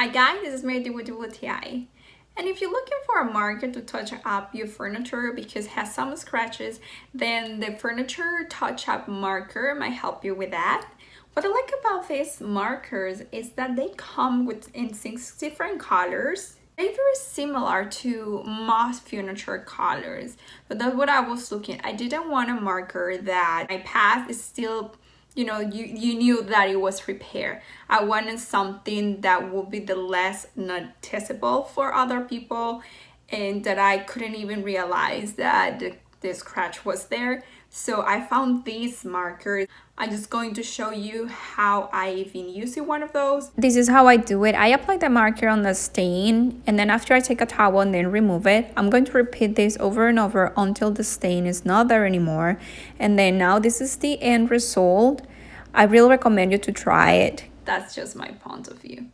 Hi guys, this is Mary with WTI. And if you're looking for a marker to touch up your furniture because it has some scratches, then the furniture touch-up marker might help you with that. What I like about these markers is that they come in 6 different colors. They're very similar to most furniture colors. So that's what I was looking at. I didn't want a marker that my past is still, you knew that it was repaired. I wanted something that would be the less noticeable for other people and that I couldn't even realize that the scratch was there. So I found these markers. I'm just going to show you how I've been using one of those. This is how I do it. I apply the marker on the stain, and then after I take a towel and then remove it, I'm going to repeat this over and over until the stain is not there anymore. And then now this is the end result. I really recommend you to try it. That's just my point of view.